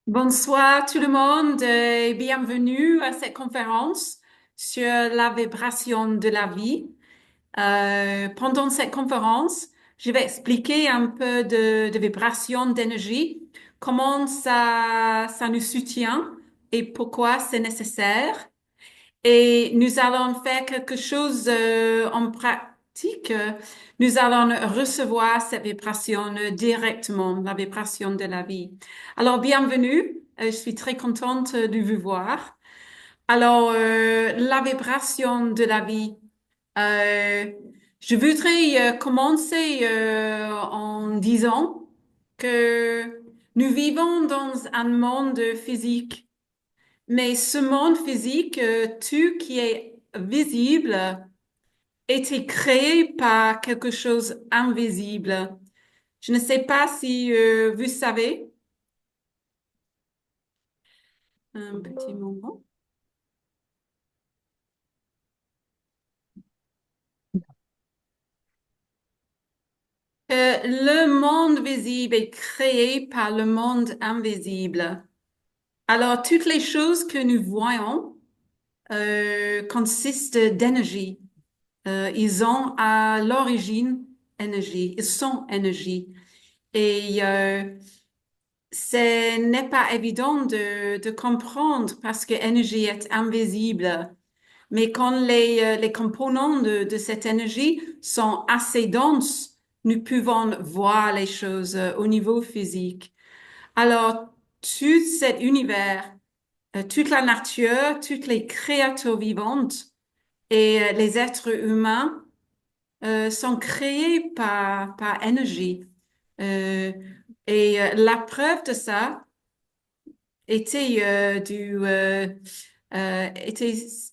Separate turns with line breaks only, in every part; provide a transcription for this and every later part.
Bonsoir tout le monde et bienvenue à cette conférence sur la vibration de la vie. Pendant cette conférence, je vais expliquer un peu de vibration d'énergie, comment ça nous soutient et pourquoi c'est nécessaire. Et nous allons faire quelque chose en pratique. Nous allons recevoir cette vibration directement, la vibration de la vie. Alors, bienvenue. Je suis très contente de vous voir. Alors, la vibration de la vie. Euh, je voudrais commencer en disant que nous vivons dans un monde physique, mais ce monde physique, tout qui est visible, a été créé par quelque chose d'invisible. Je ne sais pas si vous savez, un petit moment. Le monde visible est créé par le monde invisible. Alors, toutes les choses que nous voyons consistent d'énergie. Ils ont à l'origine énergie, ils sont énergie. Et ce n'est pas évident de comprendre parce que l'énergie est invisible. Mais quand les composants de cette énergie sont assez denses, nous pouvons voir les choses au niveau physique. Alors, tout cet univers, toute la nature, toutes les créatures vivantes et les êtres humains sont créés par énergie. Euh, et la preuve de ça était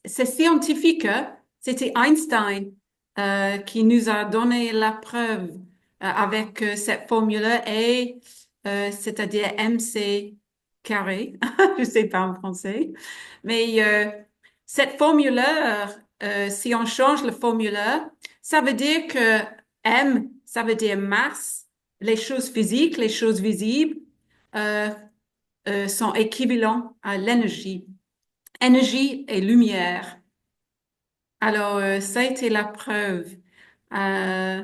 c'est scientifique, hein. C'était Einstein qui nous a donné la preuve avec cette formule E, c'est-à-dire MC carré. Je sais pas en français, mais cette formule, si on change le formulaire, ça veut dire que M, ça veut dire masse, les choses physiques, les choses visibles. euh, sont équivalents à l'énergie. Énergie et lumière. Alors, ça a été la preuve. Euh,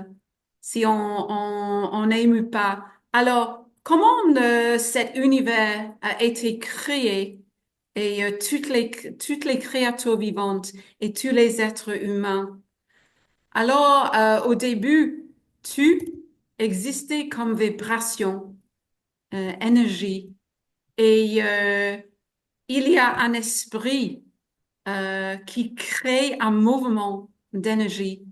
si on n'aime pas. Alors, comment cet univers a été créé et toutes les créatures vivantes et tous les êtres humains? Alors, au début, tu existais comme vibration, énergie. Et il y a un esprit qui crée un mouvement d'énergie.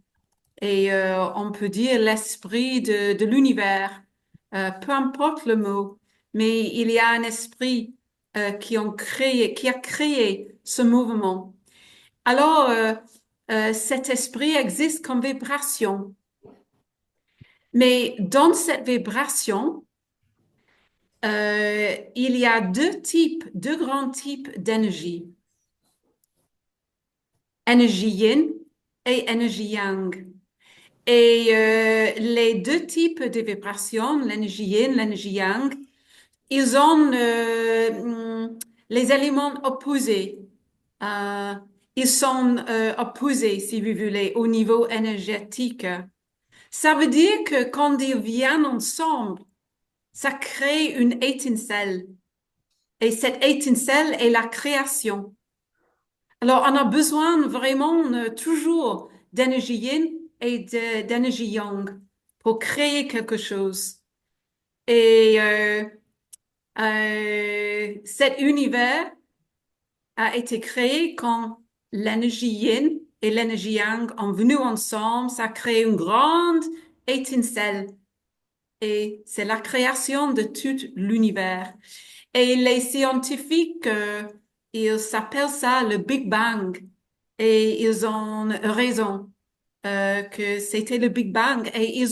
Et on peut dire l'esprit de l'univers, peu importe le mot, mais il y a un esprit qui a créé ce mouvement. Alors, cet esprit existe comme vibration. Mais dans cette vibration, il y a deux grands types d'énergie. Énergie yin et énergie yang. Et les deux types de vibrations, l'énergie yin, l'énergie yang, ils ont les éléments opposés. Euh, ils sont opposés, si vous voulez, au niveau énergétique. Ça veut dire que quand ils viennent ensemble, ça crée une étincelle. Et cette étincelle est la création. Alors, on a besoin vraiment toujours d'énergie yin et d'énergie yang pour créer quelque chose. Et cet univers a été créé quand l'énergie yin et l'énergie yang ont venu ensemble. Ça crée une grande étincelle. Et c'est la création de tout l'univers. Et les scientifiques, ils s'appellent ça le Big Bang. Et ils ont raison que c'était le Big Bang. Et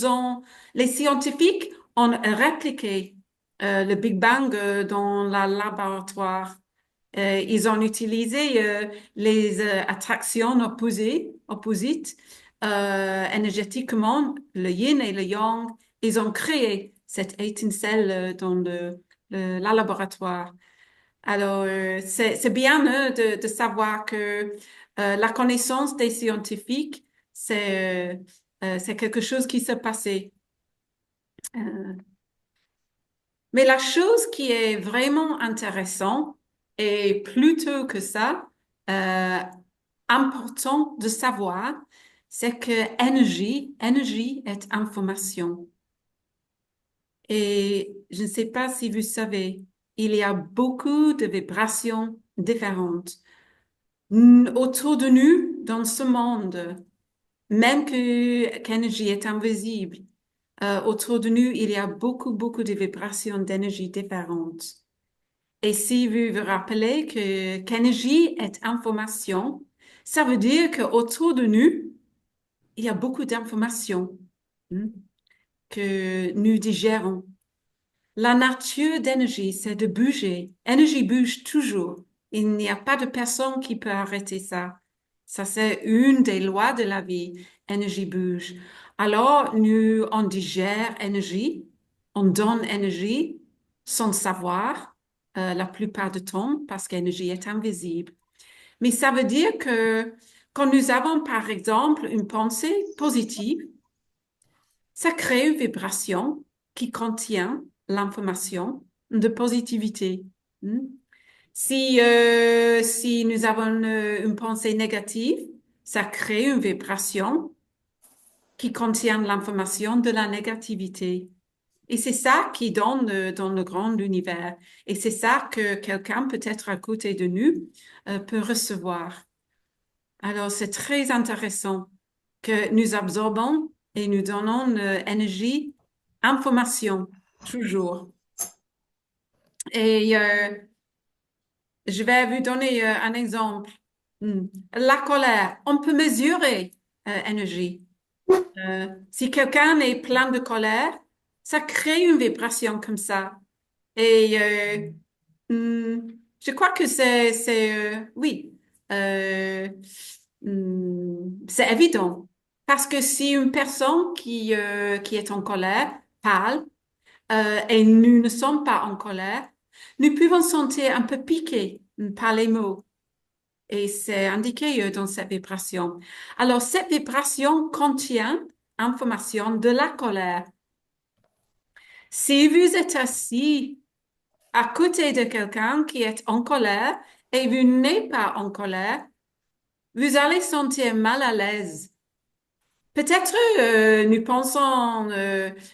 les scientifiques ont répliqué le Big Bang dans le laboratoire. Ils ont utilisé les attractions opposites énergétiquement, le yin et le yang. Ils ont créé cette étincelle dans le laboratoire. Alors, c'est bien de savoir que la connaissance des scientifiques, c'est quelque chose qui s'est passé. Euh, mais la chose qui est vraiment intéressante, et plutôt que ça, euh, important de savoir, c'est que énergie est information. Et je ne sais pas si vous savez, il y a beaucoup de vibrations différentes autour de nous dans ce monde, même que qu'énergie est invisible. Autour de nous, il y a beaucoup de vibrations d'énergie différentes. Et si vous vous rappelez que qu'énergie est information, ça veut dire qu'autour de nous, il y a beaucoup d'informations hmm, que nous digérons. La nature d'énergie, c'est de bouger. Énergie bouge toujours. Il n'y a pas de personne qui peut arrêter ça. Ça, c'est une des lois de la vie. Énergie bouge. Alors, nous, on digère énergie, on donne énergie sans savoir, la plupart du temps, parce qu'énergie est invisible. Mais ça veut dire que quand nous avons, par exemple, une pensée positive, ça crée une vibration qui contient l'information de positivité. Hmm. Si nous avons une pensée négative, ça crée une vibration qui contient l'information de la négativité. Et c'est ça qui donne dans le grand univers. Et c'est ça que quelqu'un peut-être à côté de nous peut recevoir. Alors, c'est très intéressant que nous absorbons et nous donnons énergie, information, toujours. Et je vais vous donner un exemple. Hmm. La colère, on peut mesurer énergie. Si quelqu'un est plein de colère, ça crée une vibration comme ça. Et je crois que oui, euh, c'est évident. Parce que si une personne qui est en colère parle, et nous ne sommes pas en colère, nous pouvons sentir un peu piqué par les mots. Et c'est indiqué dans cette vibration. Alors, cette vibration contient information de la colère. Si vous êtes assis à côté de quelqu'un qui est en colère et vous n'êtes pas en colère, vous allez sentir mal à l'aise. Peut-être nous pensons,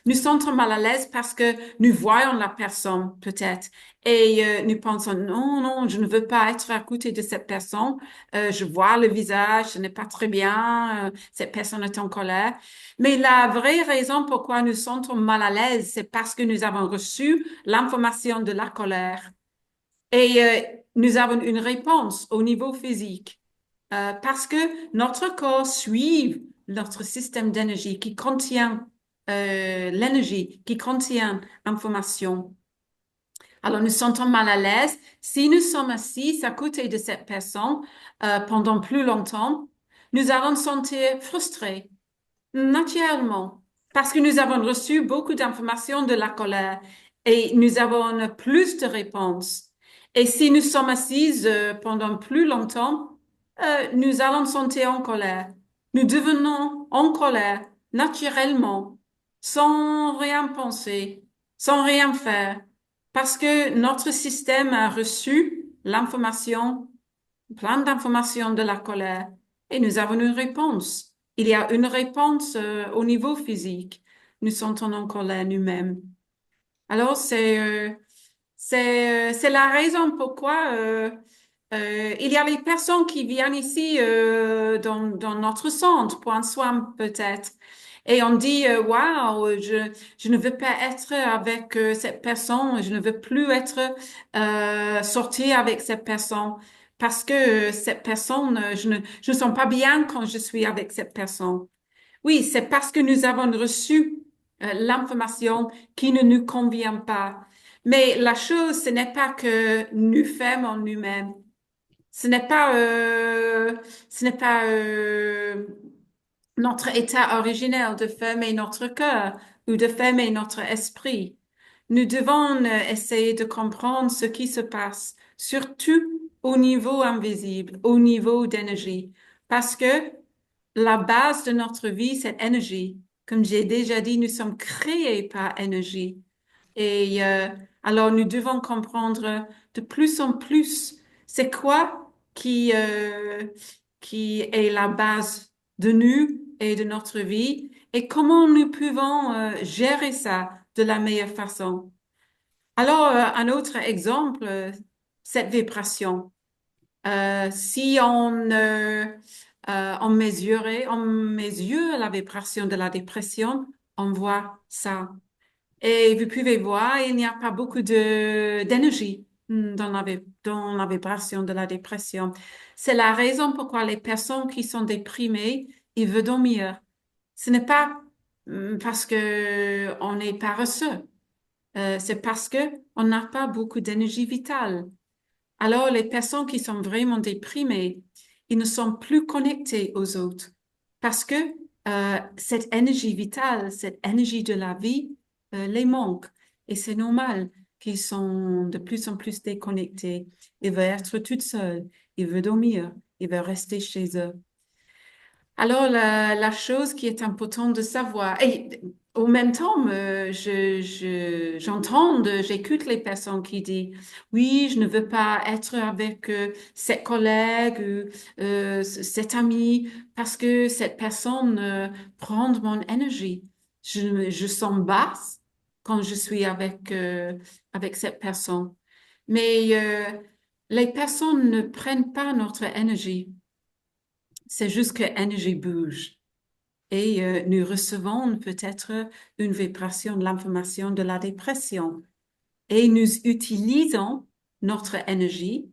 nous sentons mal à l'aise parce que nous voyons la personne, peut-être, et nous pensons, non, non, je ne veux pas être à côté de cette personne. Je vois le visage, ce n'est pas très bien, cette personne est en colère. Mais la vraie raison pourquoi nous sentons mal à l'aise, c'est parce que nous avons reçu l'information de la colère. Et nous avons une réponse au niveau physique parce que notre corps suit notre système d'énergie qui contient l'énergie, qui contient information. Alors, nous sentons mal à l'aise. Si nous sommes assis à côté de cette personne pendant plus longtemps, nous allons sentir frustrés. Naturellement, parce que nous avons reçu beaucoup d'informations de la colère et nous avons plus de réponses. Et si nous sommes assises pendant plus longtemps, nous allons sentir en colère. Nous devenons en colère naturellement, sans rien penser, sans rien faire, parce que notre système a reçu l'information, plein d'informations de la colère, et nous avons une réponse. Il y a une réponse au niveau physique. Nous sentons en colère nous-mêmes. Alors, c'est la raison pourquoi il y a les personnes qui viennent ici dans notre centre pour un soin peut-être. Et on dit, waouh, je ne veux pas être avec cette personne, je ne veux plus être sortir avec cette personne parce que cette personne, je ne sens pas bien quand je suis avec cette personne. Oui, c'est parce que nous avons reçu l'information qui ne nous convient pas. Mais la chose, ce n'est pas que nous fermons nous-mêmes. Ce n'est pas, ce n'est pas notre état originel de fermer notre cœur ou de fermer notre esprit. nous devons essayer de comprendre ce qui se passe, surtout au niveau invisible, au niveau d'énergie, parce que la base de notre vie, c'est énergie. Comme j'ai déjà dit, nous sommes créés par énergie. Et alors, nous devons comprendre de plus en plus c'est quoi qui est la base de nous et de notre vie et comment nous pouvons gérer ça de la meilleure façon. Alors, un autre exemple, cette vibration. Si on mesure la vibration de la dépression, on voit ça. Et vous pouvez voir, il n'y a pas beaucoup d'énergie dans la vibration de la dépression. C'est la raison pourquoi les personnes qui sont déprimées, ils veulent dormir. Ce n'est pas parce que on est paresseux. C'est parce que on n'a pas beaucoup d'énergie vitale. Alors, les personnes qui sont vraiment déprimées, ils ne sont plus connectés aux autres parce que cette énergie vitale, cette énergie de la vie, les manque. Et c'est normal qu'ils sont de plus en plus déconnectés. Ils veulent être tout seuls, ils veulent dormir, ils veulent rester chez eux. Alors, la chose qui est importante de savoir, et au même temps, j'écoute les personnes qui disent, oui, je ne veux pas être avec cette collègue ou cet ami parce que cette personne prend de mon énergie. Je sens basse quand je suis avec cette personne. Mais les personnes ne prennent pas notre énergie. C'est juste que l'énergie bouge et nous recevons peut-être une vibration de l'information de la dépression et nous utilisons notre énergie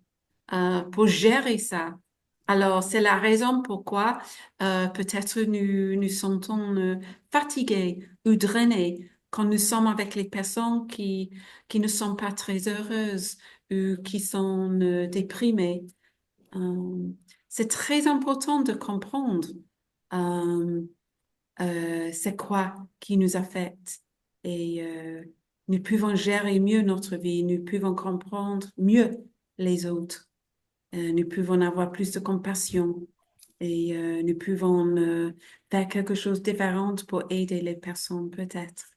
pour gérer ça. Alors, c'est la raison pourquoi peut-être nous sentons fatigués ou drainés quand nous sommes avec les personnes qui ne sont pas très heureuses ou qui sont déprimées. Euh, c'est très important de comprendre euh, c'est quoi qui nous affecte et nous pouvons gérer mieux notre vie, nous pouvons comprendre mieux les autres, nous pouvons avoir plus de compassion et nous pouvons faire quelque chose de différent pour aider les personnes peut-être.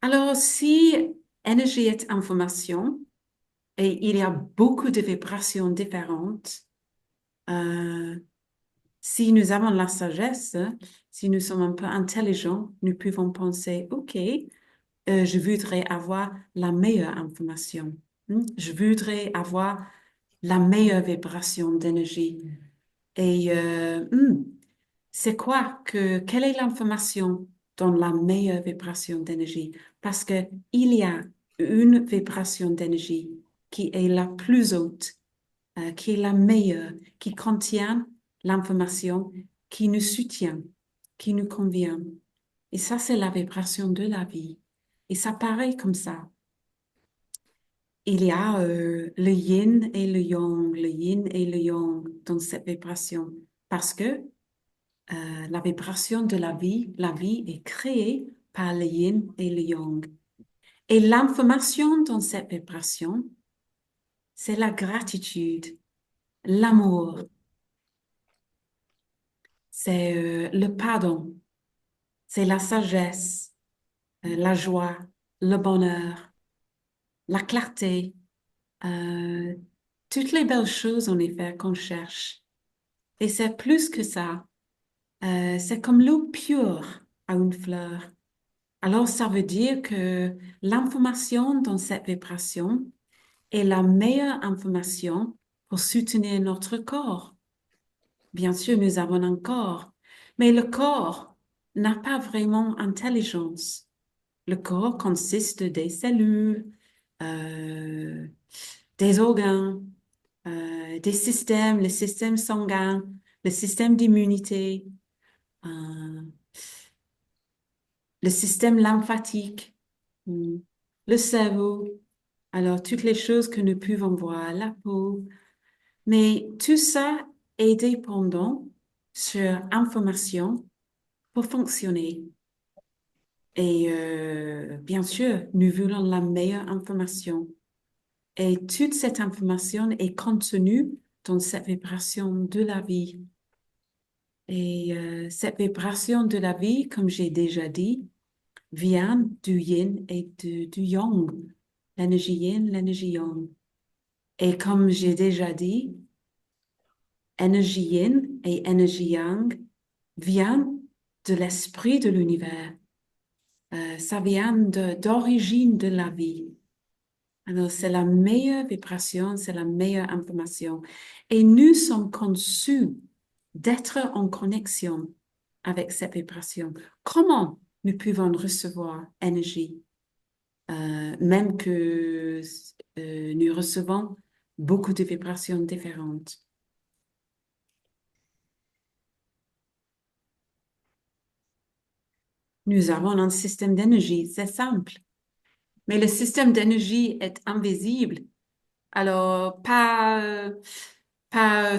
Alors, si énergie est information et il y a beaucoup de vibrations différentes, euh, si nous avons la sagesse, si nous sommes un peu intelligents, nous pouvons penser, OK, je voudrais avoir la meilleure information. Je voudrais avoir la meilleure vibration d'énergie. Et c'est quoi quelle est l'information dans la meilleure vibration d'énergie? Parce que il y a une vibration d'énergie qui est la plus haute qui est la meilleure, qui contient l'information qui nous soutient, qui nous convient. Et ça, c'est la vibration de la vie. Et ça paraît comme ça. Il y a le yin et le yin et le yang dans cette vibration. Parce que la vibration de la vie est créée par le yin et le yang. Et l'information dans cette vibration, c'est la gratitude, l'amour, c'est le pardon, c'est la sagesse, la joie, le bonheur, la clarté, euh, toutes les belles choses en effet qu'on cherche. Et c'est plus que ça. C'est comme l'eau pure à une fleur. Alors ça veut dire que l'information dans cette vibration est la meilleure information pour soutenir notre corps. Bien sûr, nous avons un corps, mais le corps n'a pas vraiment intelligence. Le corps consiste des cellules, euh, des organes, des systèmes, le système sanguin, le système d'immunité, euh, le système lymphatique, hmm, le cerveau. Alors, toutes les choses que nous pouvons voir, la peau. Mais tout ça est dépendant sur information pour fonctionner. Et bien sûr, nous voulons la meilleure information. Et toute cette information est contenue dans cette vibration de la vie. Et cette vibration de la vie, comme j'ai déjà dit, vient du yin et du yang, l'énergie yin, l'énergie yang. Et comme j'ai déjà dit, énergie yin et énergie yang vient de l'esprit de l'univers. Ça vient d'origine de la vie. Alors, c'est la meilleure vibration, c'est la meilleure information. Et nous sommes conçus d'être en connexion avec cette vibration. Comment nous pouvons recevoir énergie, même que nous recevons beaucoup de vibrations différentes? Nous avons un système d'énergie, c'est simple. Mais le système d'énergie est invisible. Alors, pas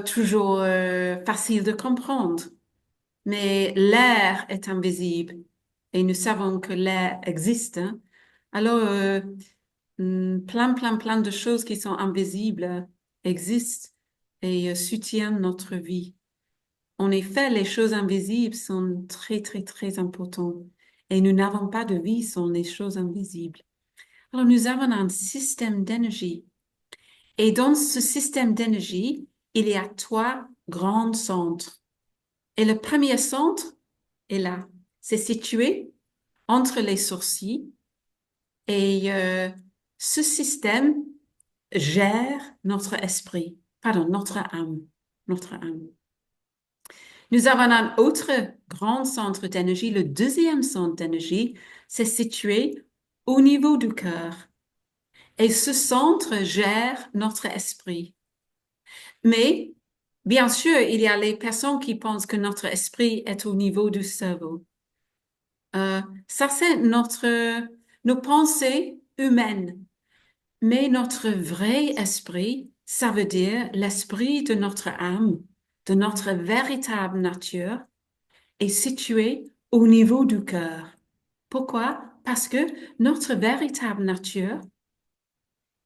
toujours facile de comprendre. Mais l'air est invisible et nous savons que l'air existe, hein. Alors, plein de choses qui sont invisibles existent et soutiennent notre vie. En effet, les choses invisibles sont très importantes et nous n'avons pas de vie sans les choses invisibles. Alors, nous avons un système d'énergie et dans ce système d'énergie, il y a trois grands centres. Et le premier centre est là. C'est situé entre les sourcils et ce système gère notre esprit, pardon, notre âme. Nous avons un autre grand centre d'énergie, le deuxième centre d'énergie, c'est situé au niveau du cœur. Et ce centre gère notre esprit. Mais, bien sûr, il y a les personnes qui pensent que notre esprit est au niveau du cerveau. Ça, c'est nos pensées humaines. Mais notre vrai esprit, ça veut dire l'esprit de notre âme, de notre véritable nature, est situé au niveau du cœur. Pourquoi? Parce que notre véritable nature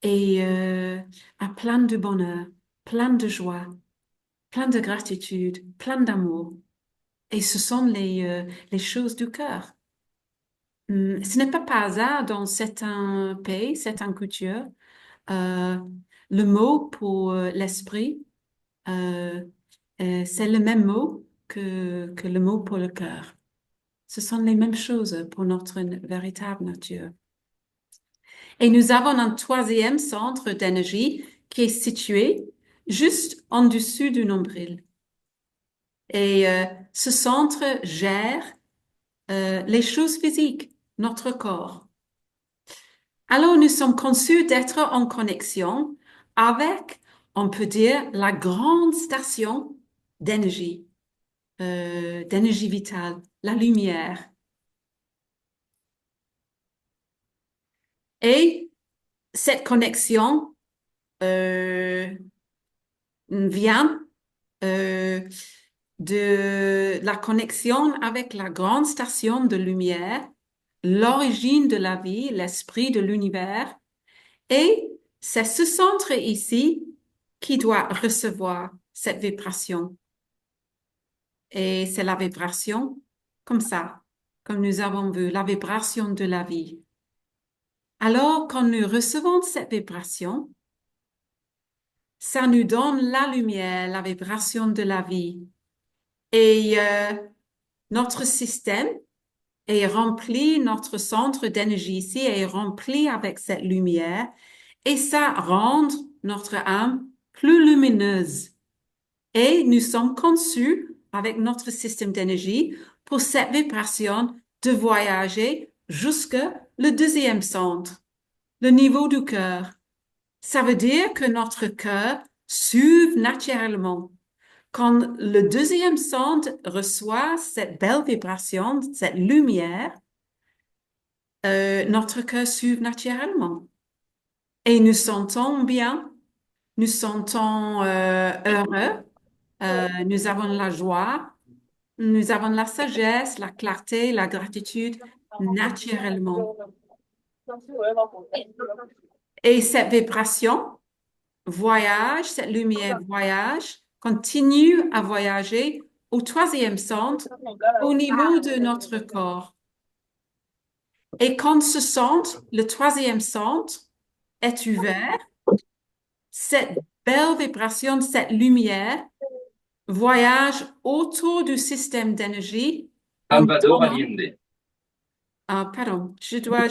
est a plein de bonheur, plein de joie, plein de gratitude, plein d'amour. Et ce sont les choses du cœur. Ce n'est pas par hasard dans certains pays, certaines cultures, euh, le mot pour l'esprit, euh, c'est le même mot que le mot pour le cœur. Ce sont les mêmes choses pour notre véritable nature. Et nous avons un troisième centre d'énergie qui est situé juste en dessous du nombril. Et ce centre gère les choses physiques, notre corps. Alors, nous sommes conçus d'être en connexion avec, on peut dire, la grande station d'énergie, d'énergie vitale, la lumière. Et cette connexion euh, vient euh, de la connexion avec la grande station de lumière, l'origine de la vie, l'esprit de l'univers. Et c'est ce centre ici qui doit recevoir cette vibration. Et c'est la vibration comme ça, comme nous avons vu, la vibration de la vie. Alors, quand nous recevons cette vibration, ça nous donne la lumière, la vibration de la vie. Et notre système est rempli, notre centre d'énergie ici est rempli avec cette lumière et ça rend notre âme plus lumineuse. Et nous sommes conçus avec notre système d'énergie pour cette vibration de voyager jusque le deuxième centre, le niveau du cœur. Ça veut dire que notre cœur s'ouvre naturellement. Quand le deuxième centre reçoit cette belle vibration, cette lumière, notre cœur s'ouvre naturellement. Et nous sentons bien, nous sentons heureux, nous avons la joie, nous avons la sagesse, la clarté, la gratitude. naturellement. Et cette vibration voyage, cette lumière voyage, continue à voyager au troisième centre, au niveau de notre corps. Et quand ce centre, le troisième centre, est ouvert, cette belle vibration, cette lumière voyage autour du système d'énergie en
Salvador
donnant...
Allende.
Ah, pardon, je dois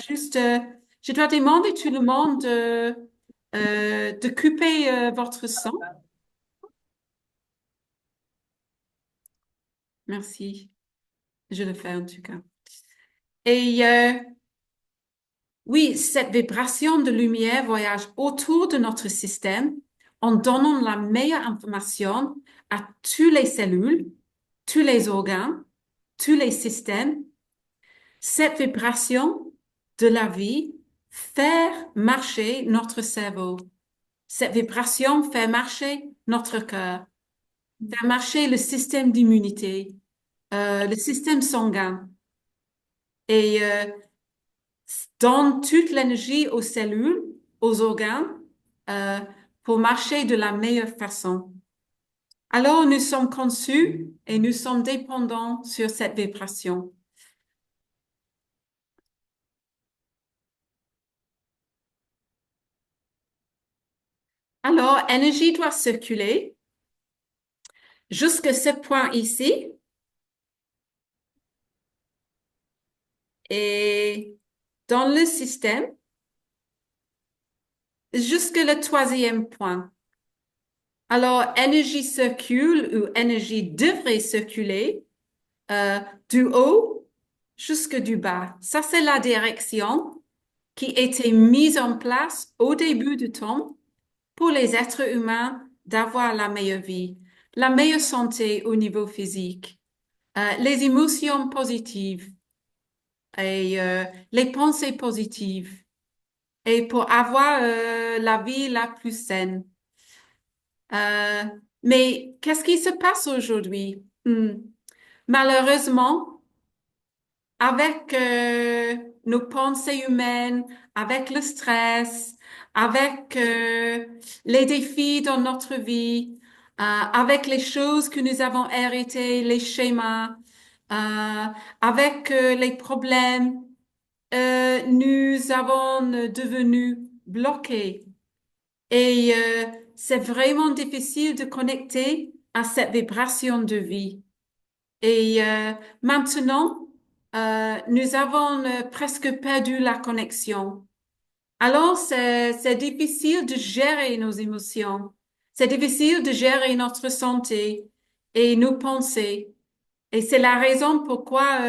demander tout le monde de couper votre son. Merci, je le fais en tout cas. Et oui, cette vibration de lumière voyage autour de notre système en donnant la meilleure information à toutes les cellules, tous les organes, tous les systèmes. Cette vibration de la vie fait marcher notre cerveau. Cette vibration fait marcher notre cœur, fait marcher le système d'immunité, le système sanguin et donne toute l'énergie aux cellules, aux organes, euh, pour marcher de la meilleure façon. Alors, nous sommes conçus et nous sommes dépendants sur cette vibration. Alors, l'énergie doit circuler jusqu'à ce point ici et dans le système jusqu'à le troisième point. Alors, énergie circule ou énergie devrait circuler euh, du haut jusque du bas. Ça, c'est la direction qui était mise en place au début du temps pour les êtres humains d'avoir la meilleure vie, la meilleure santé au niveau physique, les émotions positives et les pensées positives et pour avoir la vie la plus saine. Euh, mais qu'est-ce qui se passe aujourd'hui? Malheureusement, avec nos pensées humaines, avec le stress, avec les défis dans notre vie, avec les choses que nous avons héritées, les schémas, euh, avec les problèmes, nous avons devenu bloqués. Et c'est vraiment difficile de connecter à cette vibration de vie. Et maintenant, nous avons presque perdu la connexion. Alors, c'est difficile de gérer nos émotions. C'est difficile de gérer notre santé et nos pensées. Et c'est la raison pourquoi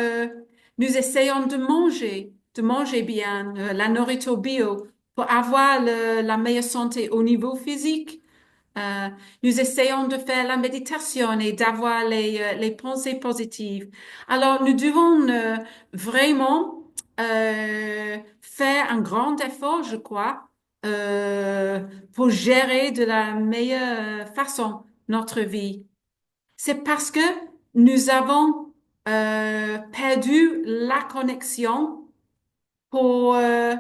nous essayons de manger bien, la nourriture bio, pour avoir la meilleure santé au niveau physique. Euh, Nous essayons de faire la méditation et d'avoir les pensées positives. Alors, nous devons vraiment faire un grand effort, je crois, euh, pour gérer de la meilleure façon notre vie. C'est parce que nous avons perdu la connexion pour, euh,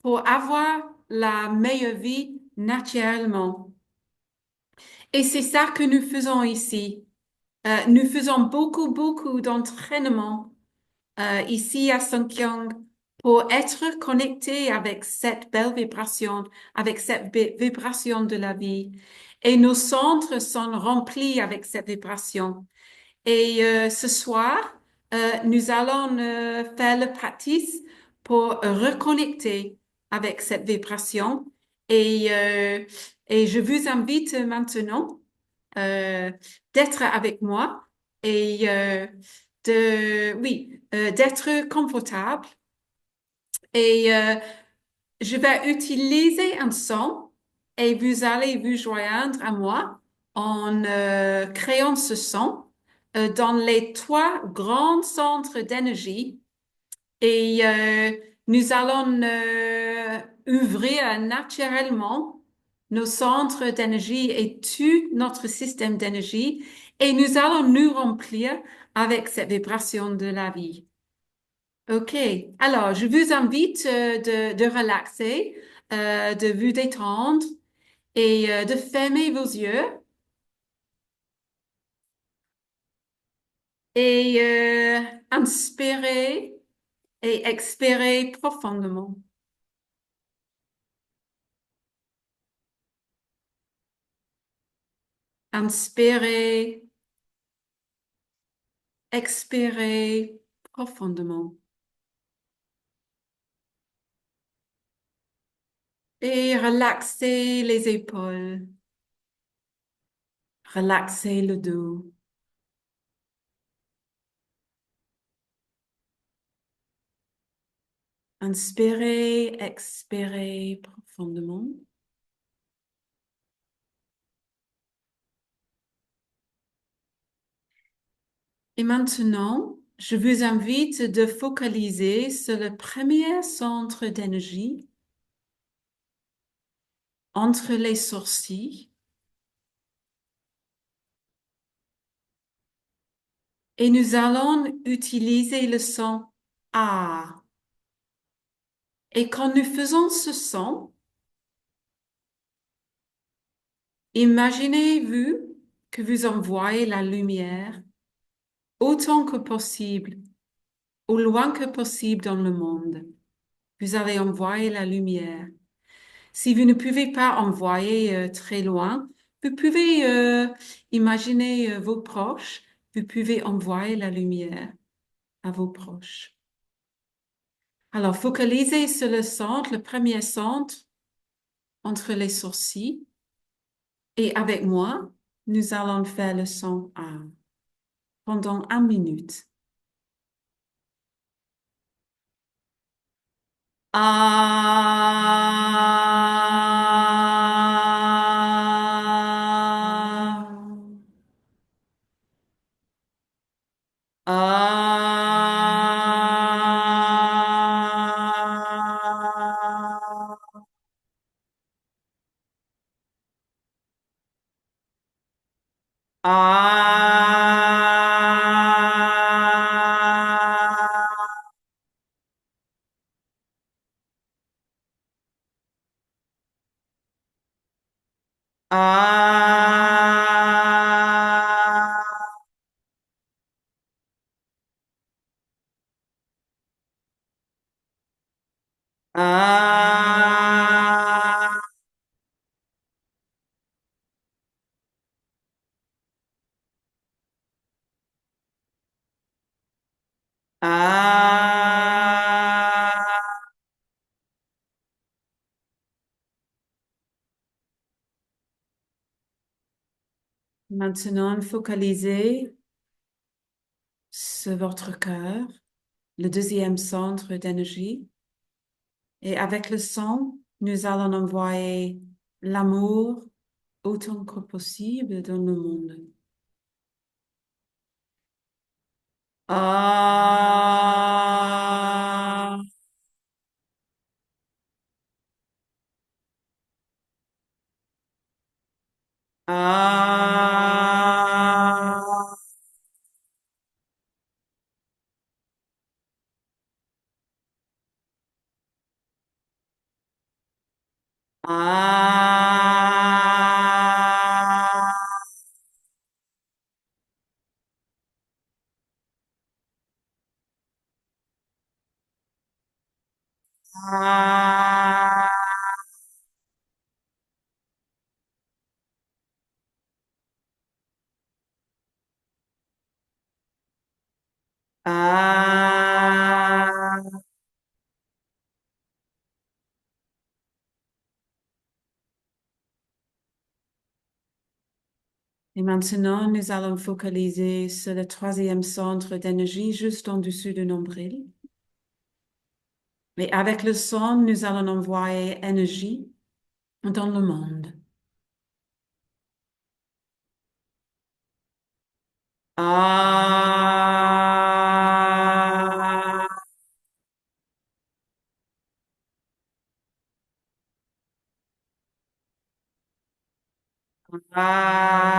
pour avoir la meilleure vie naturellement. Et c'est ça que nous faisons ici. Nous faisons beaucoup d'entraînement ici à Songkyung pour être connectés avec cette belle vibration, avec cette vibration de la vie. Et nos centres sont remplis avec cette vibration. Et ce soir, nous allons faire le practice pour reconnecter avec cette vibration. Et, euh, et je vous invite maintenant euh, d'être avec moi et d'être confortable. Et je vais utiliser un son et vous allez vous joindre à moi en créant ce son dans les trois grands centres d'énergie et nous allons ouvrir naturellement nos centres d'énergie et tout notre système d'énergie et nous allons nous remplir avec cette vibration de la vie. OK. Alors, je vous invite de relaxer, de vous détendre et de fermer vos yeux et inspirer et expirer profondément. Inspirer, expirer profondément. Et relaxer les épaules, relaxer le dos. Inspirez, expirez profondément. Et maintenant, je vous invite de focaliser sur le premier centre d'énergie entre les sourcils et nous allons utiliser le son A. Et quand nous faisons ce son, imaginez-vous que vous envoyez la lumière autant que possible, au loin que possible dans le monde. Vous allez envoyer la lumière. Si vous ne pouvez pas envoyer très loin, vous pouvez imaginer vos proches, vous pouvez envoyer la lumière à vos proches. Alors, focalisez sur le centre, le premier centre entre les sourcils. Et avec moi, nous allons faire le son A pendant 1 minute. Ah. Ah. Ah. Ah. Ah. Ah. Maintenant, focalisez sur votre cœur, le deuxième centre d'énergie. Et avec le son, nous allons envoyer l'amour autant que possible dans le monde. Ah. Ah. Ah. Ah. Ah. Et maintenant, nous allons focaliser sur le troisième centre d'énergie juste en dessous du nombril. Et avec le son, nous allons envoyer énergie dans le monde. Ah. Ah.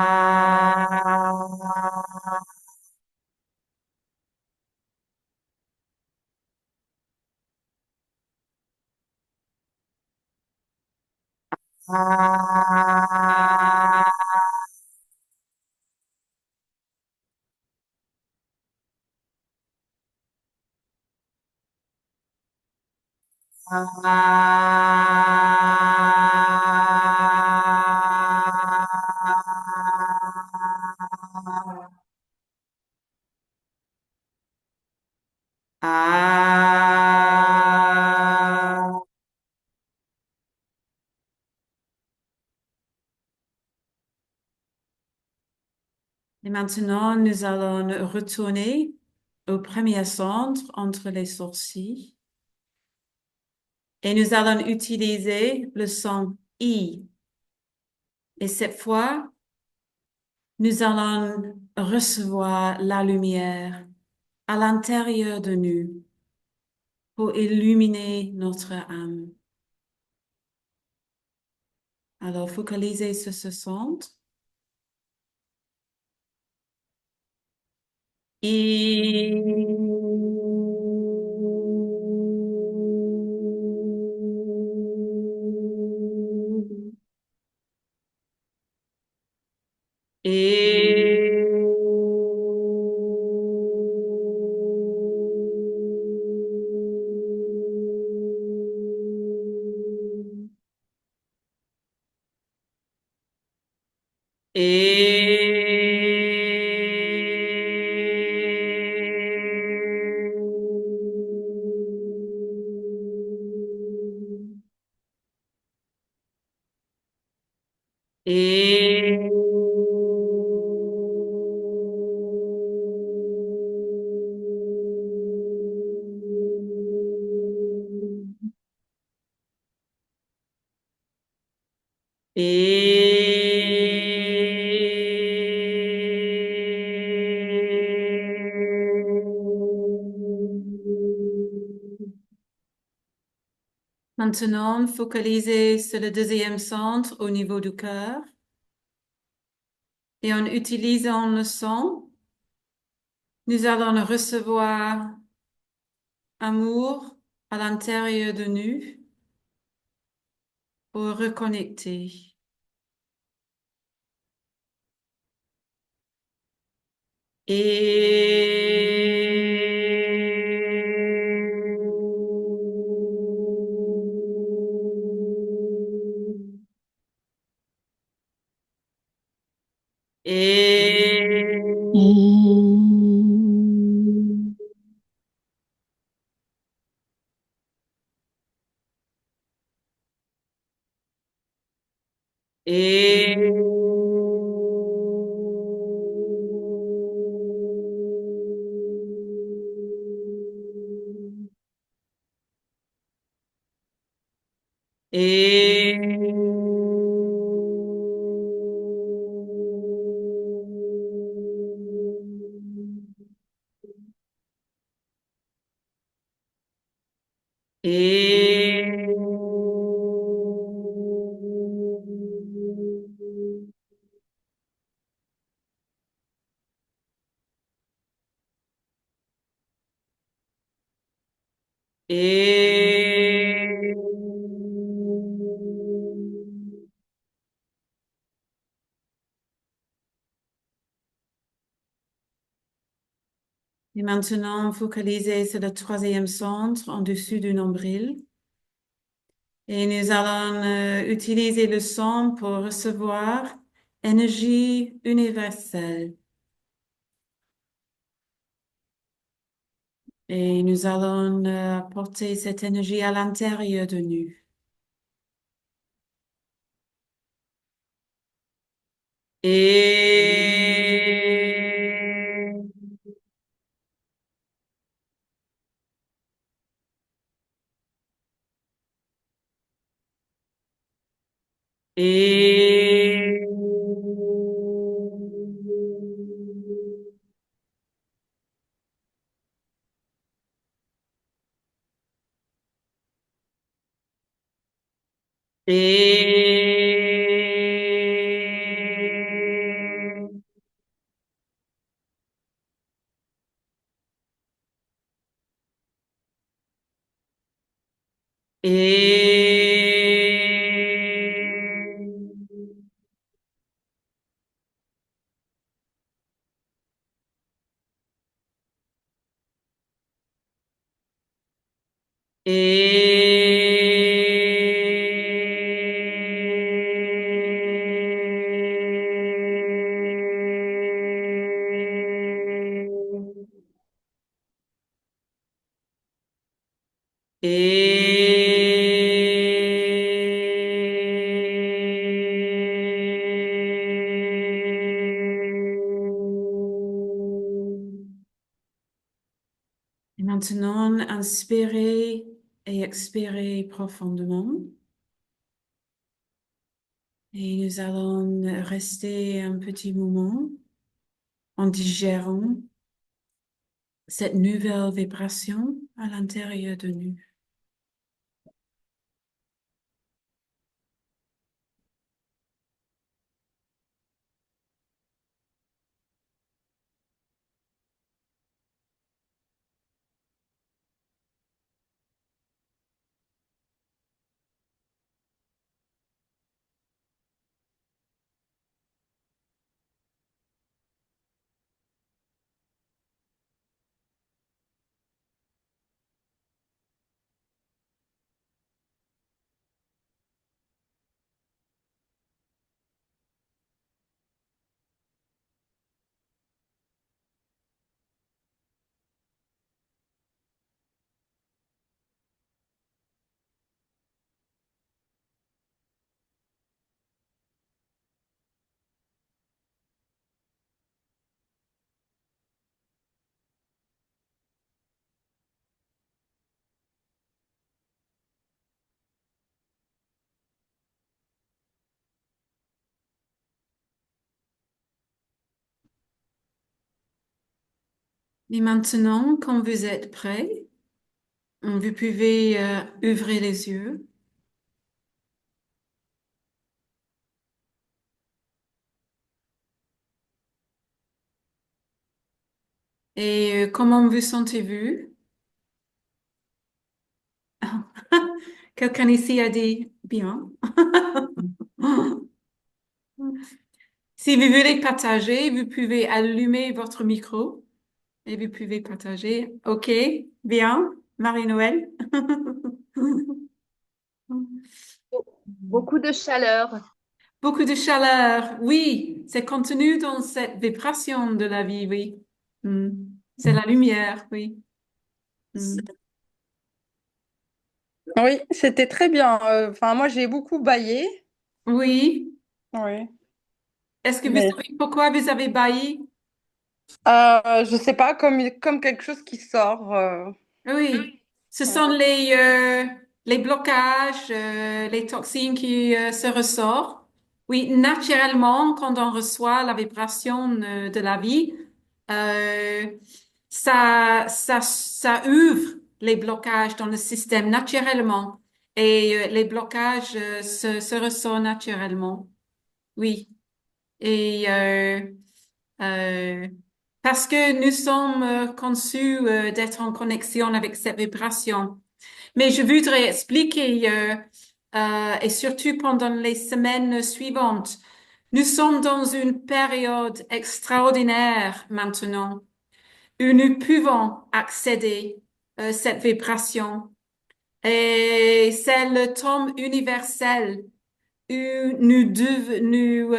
Ah. Et maintenant, nous allons retourner au premier centre entre les sourcils et nous allons utiliser le son I. Et cette fois, nous allons recevoir la lumière à l'intérieur de nous pour illuminer notre âme. Alors, focalisez sur ce centre. Et, et, Maintenant, focalisez sur le deuxième centre au niveau du cœur et en utilisant le son, nous allons recevoir amour à l'intérieur de nous pour reconnecter. Et, et, et, et, et maintenant, focalisez sur le troisième centre en dessus du nombril. Et nous allons utiliser le son pour recevoir énergie universelle. Et nous allons apporter cette énergie à l'intérieur de nous. Et, et, et, et, Et maintenant, inspirez et expirez profondément. Et nous allons rester un petit moment en digérant cette nouvelle vibration à l'intérieur de nous. Et maintenant, quand vous êtes prêt, vous pouvez ouvrir les yeux. Et comment vous sentez-vous? Quelqu'un ici a dit bien. Si vous voulez partager, vous pouvez allumer votre micro et vous pouvez partager. OK, bien. Marie-Noël.
Beaucoup de chaleur.
Beaucoup de chaleur. Oui, c'est contenu dans cette vibration de la vie, oui. Mm. C'est la lumière, oui. Mm.
Oui, c'était très bien. Enfin, moi, j'ai beaucoup baillé.
Oui.
Oui.
Est-ce que vous
Mais
savez pourquoi vous avez bailli?
je sais pas, comme quelque chose qui sort.
Oui. Ce
Ouais.
sont les blocages, les toxines qui se ressortent. Oui, naturellement, quand on reçoit la vibration de la vie, euh, ça ouvre les blocages dans le système naturellement. Et les blocages se ressortent naturellement. Oui. Et euh, parce que nous sommes conçus d'être en connexion avec cette vibration. Mais je voudrais expliquer, et surtout pendant les semaines suivantes, nous sommes dans une période extraordinaire maintenant où nous pouvons accéder à cette vibration. Et c'est le temps universel où nous devons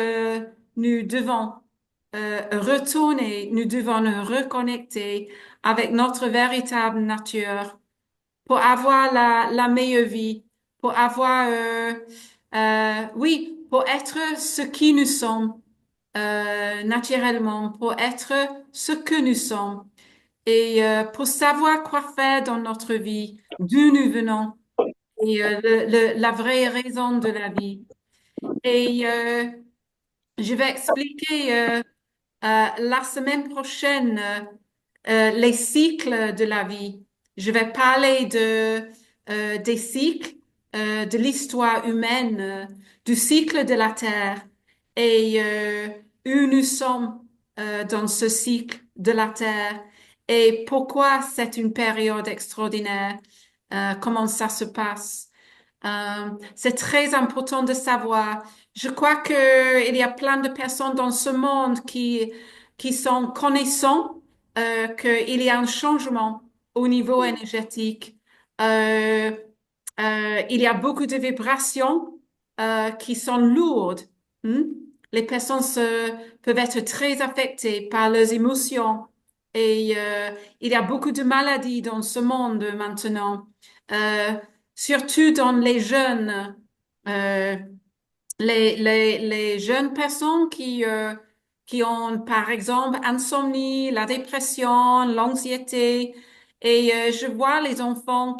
retourner, nous devons nous reconnecter avec notre véritable nature pour avoir la meilleure vie, pour avoir, oui, pour être ce qui nous sommes naturellement, pour être ce que nous sommes et pour savoir quoi faire dans notre vie, d'où nous venons et la vraie raison de la vie. Et je vais expliquer la semaine prochaine les cycles de la vie. Je vais parler des cycles de l'histoire humaine, du cycle de la Terre et où nous sommes dans ce cycle de la Terre et pourquoi c'est une période extraordinaire, comment ça se passe. C'est très important de savoir. Je crois que il y a plein de personnes dans ce monde qui sont connaissants qu'il y a un changement au niveau énergétique. Euh, il y a beaucoup de vibrations qui sont lourdes. Hmm? Les personnes peuvent être très affectées par leurs émotions et il y a beaucoup de maladies dans ce monde maintenant, Euh, surtout dans les jeunes. Euh, les jeunes personnes qui ont, par exemple, insomnie, la dépression, l'anxiété. Et je vois les enfants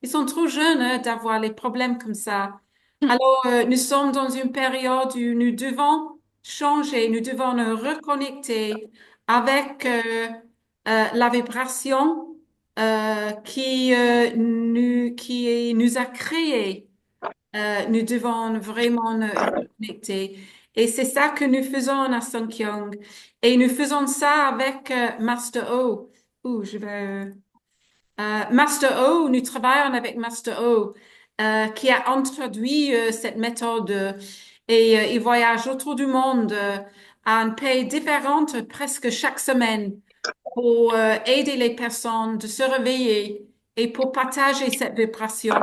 ils sont trop jeunes d'avoir les problèmes comme ça. Alors, nous sommes dans une période où nous devons changer, nous devons nous reconnecter avec la vibration qui nous a créés. Nous devons vraiment nous reconnecter. Et c'est ça que nous faisons à Sankyong. Et nous faisons ça avec Master O. Master O, nous travaillons avec Master O, qui a introduit cette méthode et il voyage autour du monde à un pays différent presque chaque semaine pour aider les personnes de se réveiller et pour partager cette vibration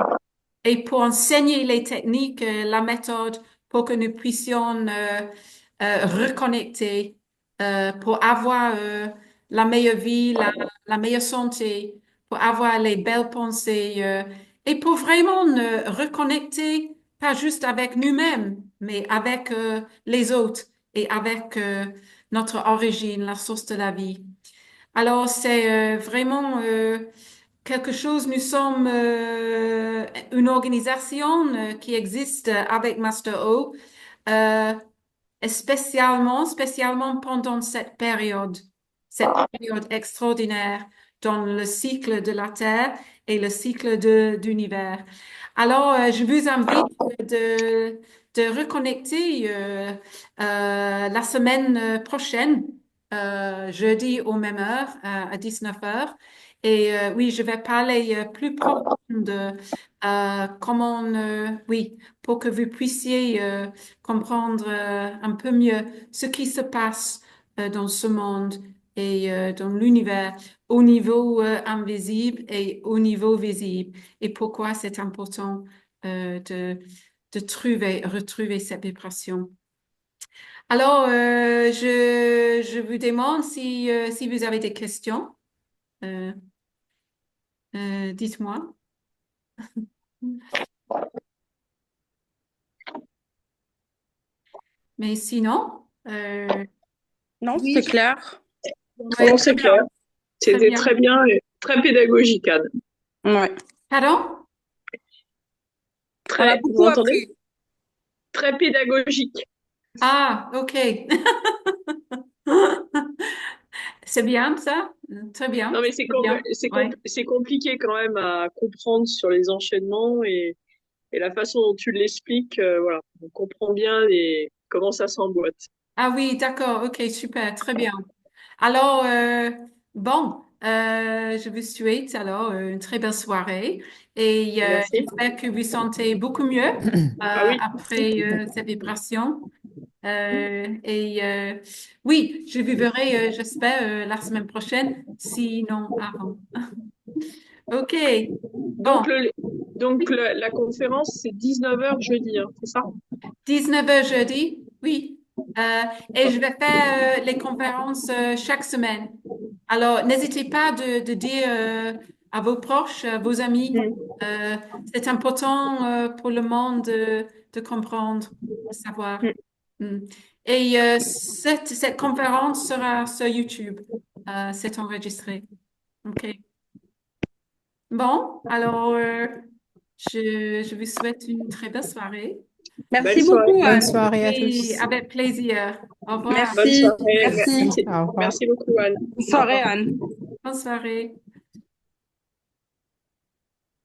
et pour enseigner les techniques, la méthode pour que nous puissions reconnecter pour avoir la meilleure vie, la meilleure santé, pour avoir les belles pensées et pour vraiment reconnecter, pas juste avec nous-mêmes, mais avec les autres et avec notre origine, la source de la vie. Alors, c'est vraiment quelque chose, nous sommes une organisation qui existe avec Master O, euh, et spécialement pendant cette période extraordinaire dans le cycle de la Terre et le cycle d'univers. Alors, je vous invite de reconnecter la semaine prochaine, jeudi aux mêmes heures, à 19 heures. Et oui, je vais parler plus profond de comment, oui, pour que vous puissiez comprendre un peu mieux ce qui se passe dans ce monde et dans l'univers au niveau invisible et au niveau visible et pourquoi c'est important de retrouver cette vibration. Alors, je vous demande si vous avez des questions. Euh, dites-moi. Mais sinon,
Non, c'est
Oui,
clair.
ouais,
non, c'est clair.
très
C'était
bien.
très bien et très pédagogique, Anne.
Ouais.
Pardon?
On a
Vous
beaucoup
m'entendez?
appris.
Très pédagogique.
Ah, ok. C'est bien ça? Très
Non,
bien.
mais
C'est bien. Ouais.
c'est compliqué quand même à comprendre sur les enchaînements et la façon dont tu l'expliques. Voilà, on comprend bien comment ça s'emboîte.
Ah oui, d'accord. Ok, super. Très bien. Alors, bon, je vous souhaite alors une très belle soirée et
Merci.
j'espère que vous sentez beaucoup mieux
Ah oui,
après cette vibration. Et oui, je vous verrai, j'espère, la semaine prochaine, sinon avant. OK. Bon,
donc la conférence, c'est 19 heures jeudi, hein, c'est ça?
19h jeudi, oui. Et je vais faire les conférences chaque semaine. Alors, n'hésitez pas de dire à vos proches, à vos amis,
Mm.
euh, c'est important pour le monde de comprendre, de savoir.
Mm.
Mm. Et cette conférence sera sur YouTube. C'est enregistré. OK. Bon, alors, je vous souhaite une très belle soirée
Belle
Merci
soirée.
beaucoup,
Bonne
Anne.
soirée à
et
tous.
avec plaisir. Au revoir.
Bonne
Merci.
soirée.
Merci.
Merci,
Au revoir.
merci beaucoup, Anne.
Bonne
Au
soirée,
revoir.
Anne.
Bonne soirée.